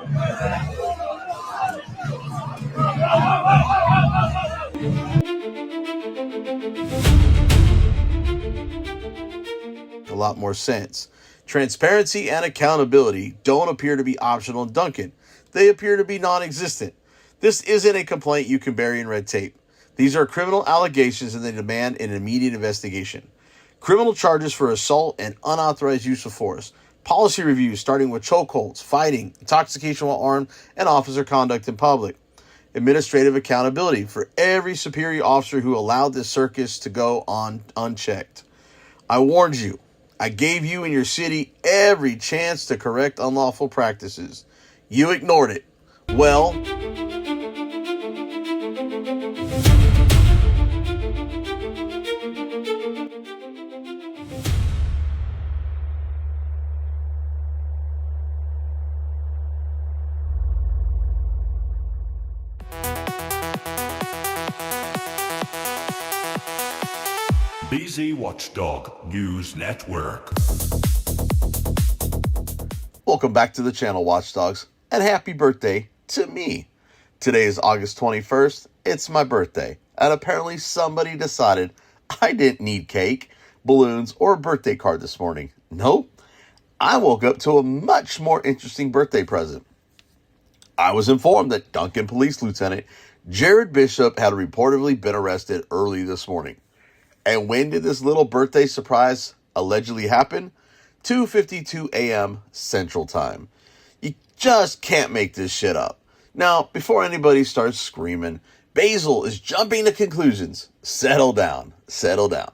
A lot more sense. Transparency and accountability don't appear to be optional in Duncan. They appear to be non-existent. This isn't a complaint you can bury in red tape. These are criminal allegations and they demand an immediate investigation. Criminal charges for assault and unauthorized use of force. Policy reviews starting with chokeholds, fighting, intoxication while armed, and officer conduct in public. Administrative accountability for every superior officer who allowed this circus to go on unchecked. I warned you. I gave you and your city every chance to correct unlawful practices. You ignored it. Well, BZ Watchdog News Network. welcome back to the channel, Watchdogs, and happy birthday to me. Today is August 21st. It's my birthday, and apparently somebody decided I didn't need cake, balloons, or a birthday card this morning. Nope. I woke up to a much more interesting birthday present. I was informed that Duncan Police Lieutenant Jarrod Bishop had reportedly been arrested early this morning. And when did this little birthday surprise allegedly happen? 2:52 a.m. Central Time. You just can't make this shit up. Now, before anybody starts screaming, Basil is jumping to conclusions. Settle down. Settle down.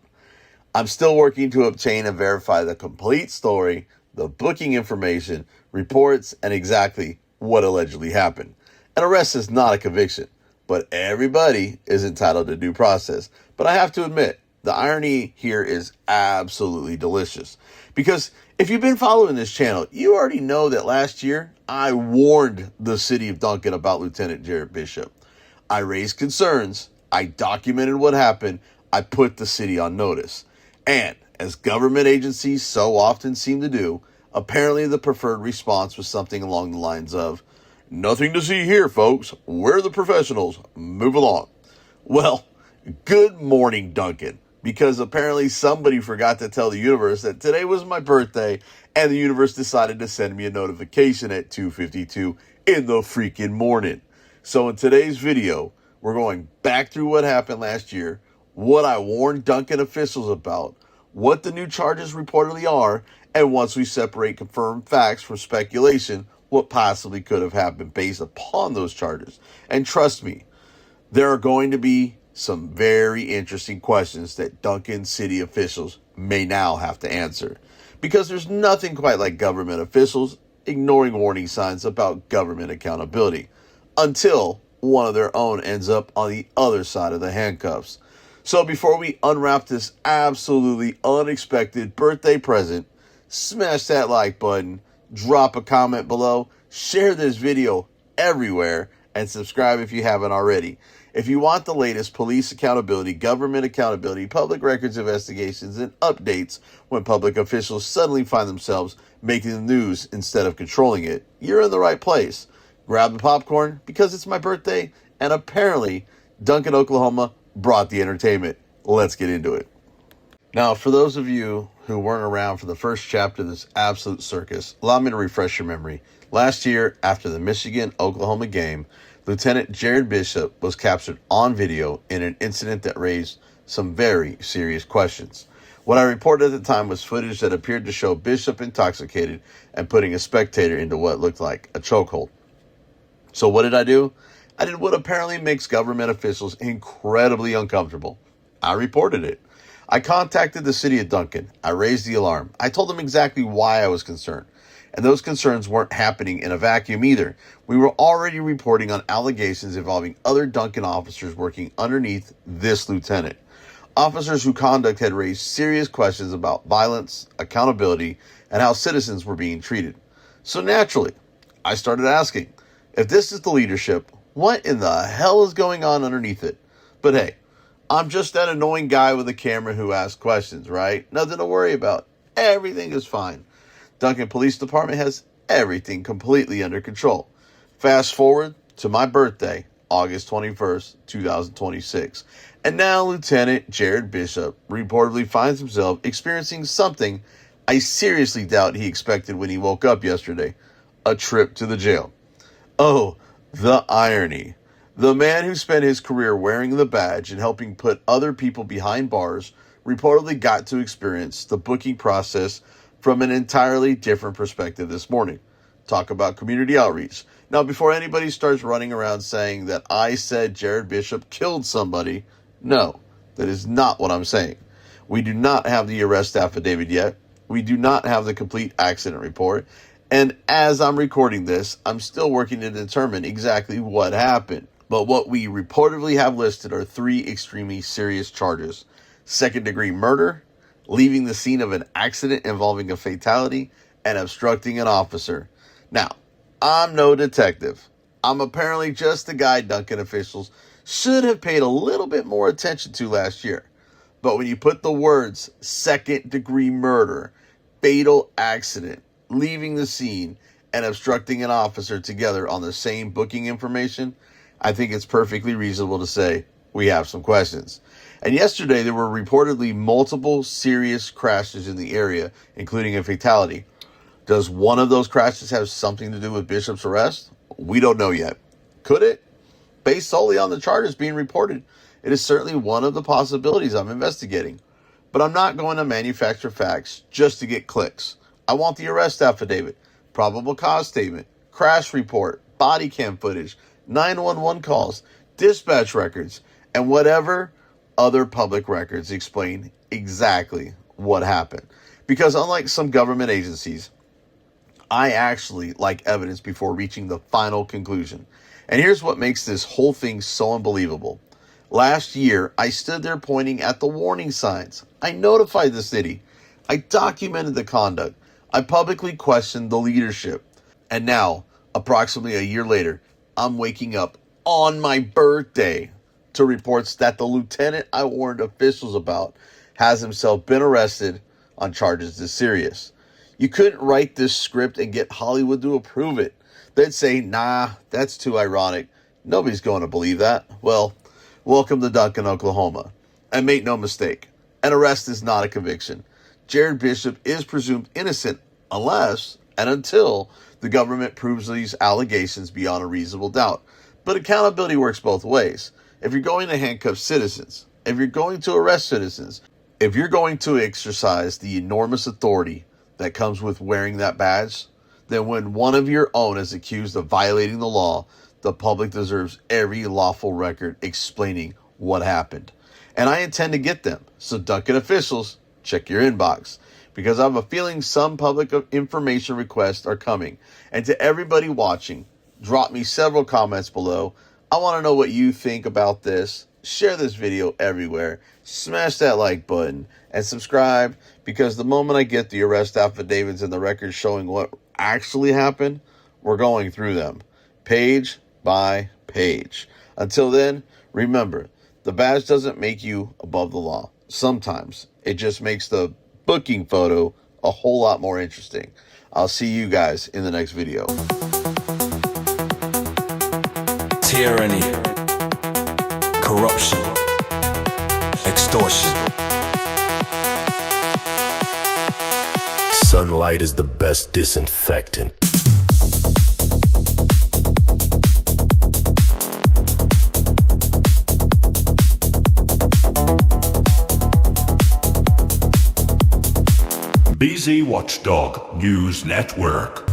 I'm still working to obtain and verify the complete story, the booking information, reports, and exactly what allegedly happened. An arrest is not a conviction, but everybody is entitled to due process. But I have to admit, the irony here is absolutely delicious. Because if you've been following this channel, you already know that last year, I warned the city of Duncan about Lieutenant Jarrod Bishop. I raised concerns, I documented what happened, I put the city on notice. And, as government agencies so often seem to do, apparently the preferred response was something along the lines of, "Nothing to see here, folks. We're the professionals. Move along." Well, good morning, Duncan. Because apparently somebody forgot to tell the universe that today was my birthday, and the universe decided to send me a notification at 2:52 in the freaking morning. So in today's video, we're going back through what happened last year, what I warned Duncan officials about, what the new charges reportedly are, and once we separate confirmed facts from speculation, what possibly could have happened based upon those charges. And trust me, there are going to be some very interesting questions that Duncan city officials may now have to answer. Because there's nothing quite like government officials ignoring warning signs about government accountability until one of their own ends up on the other side of the handcuffs. So before we unwrap this absolutely unexpected birthday present, smash that like button, drop a comment below, share this video everywhere, and subscribe if you haven't already. If you want the latest police accountability, government accountability, public records investigations, and updates when public officials suddenly find themselves making the news instead of controlling it, you're in the right place. Grab the popcorn because it's my birthday, and apparently Duncan, Oklahoma brought the entertainment. Let's get into it. Now, for those of you who weren't around for the first chapter of this absolute circus, allow me to refresh your memory. Last year, after the Michigan-Oklahoma game, Lieutenant Jarrod Bishop was captured on video in an incident that raised some very serious questions. What I reported at the time was footage that appeared to show Bishop intoxicated and putting a spectator into what looked like a chokehold. So what did I do? I did what apparently makes government officials incredibly uncomfortable. I reported it. I contacted the city of Duncan. I raised the alarm. I told them exactly why I was concerned. And those concerns weren't happening in a vacuum either. We were already reporting on allegations involving other Duncan officers working underneath this lieutenant. Officers whose conduct had raised serious questions about violence, accountability, and how citizens were being treated. So naturally, I started asking, if this is the leadership, what in the hell is going on underneath it? But hey, I'm just that annoying guy with a camera who asks questions, right? Nothing to worry about. Everything is fine. Duncan Police Department has everything completely under control. Fast forward to my birthday, August 21st, 2026. And now Lieutenant Jarrod Bishop reportedly finds himself experiencing something I seriously doubt he expected when he woke up yesterday: a trip to the jail. Oh, the irony. The man who spent his career wearing the badge and helping put other people behind bars reportedly got to experience the booking process from an entirely different perspective this morning. Talk about community outreach. Now, before anybody starts running around saying that I said Jarrod Bishop killed somebody, no, that is not what I'm saying. We do not have the arrest affidavit yet. We do not have the complete accident report. And as I'm recording this, I'm still working to determine exactly what happened. But what we reportedly have listed are 3 extremely serious charges: second-degree murder, leaving the scene of an accident involving a fatality, and obstructing an officer. Now, I'm no detective. I'm apparently just the guy Duncan officials should have paid a little bit more attention to last year. But when you put the words second-degree murder, fatal accident, leaving the scene, and obstructing an officer together on the same booking information, I think it's perfectly reasonable to say we have some questions. And yesterday, there were reportedly multiple serious crashes in the area, including a fatality. Does one of those crashes have something to do with Bishop's arrest? We don't know yet. Could it? Based solely on the charges being reported, it is certainly one of the possibilities I'm investigating. But I'm not going to manufacture facts just to get clicks. I want the arrest affidavit, probable cause statement, crash report, body cam footage, 911 calls, dispatch records, and whatever other public records explain exactly what happened. Because unlike some government agencies, I actually like evidence before reaching the final conclusion. And here's what makes this whole thing so unbelievable. Last year, I stood there pointing at the warning signs. I notified the city. I documented the conduct. I publicly questioned the leadership. And now, approximately a year later, I'm waking up on my birthday to reports that the lieutenant I warned officials about has himself been arrested on charges this serious. You couldn't write this script and get Hollywood to approve it. They'd say, nah, that's too ironic. Nobody's going to believe that. Well, welcome to Duncan, Oklahoma. And make no mistake, an arrest is not a conviction. Jarrod Bishop is presumed innocent unless and until the government proves these allegations beyond a reasonable doubt. But accountability works both ways. If you're going to handcuff citizens, if you're going to arrest citizens, if you're going to exercise the enormous authority that comes with wearing that badge, then when one of your own is accused of violating the law, the public deserves every lawful record explaining what happened. And I intend to get them. So Duncan officials, check your inbox, because I have a feeling some public information requests are coming. And to everybody watching, drop me several comments below. I want to know what you think about this. Share this video everywhere. Smash that like button and subscribe, because the moment I get the arrest affidavits and the records showing what actually happened, we're going through them page by page. Until then, remember, the badge doesn't make you above the law. Sometimes it just makes the booking photo a whole lot more interesting. I'll see you guys in the next video. Tyranny, corruption, extortion. Sunlight is the best disinfectant. BZ Watchdog News Network.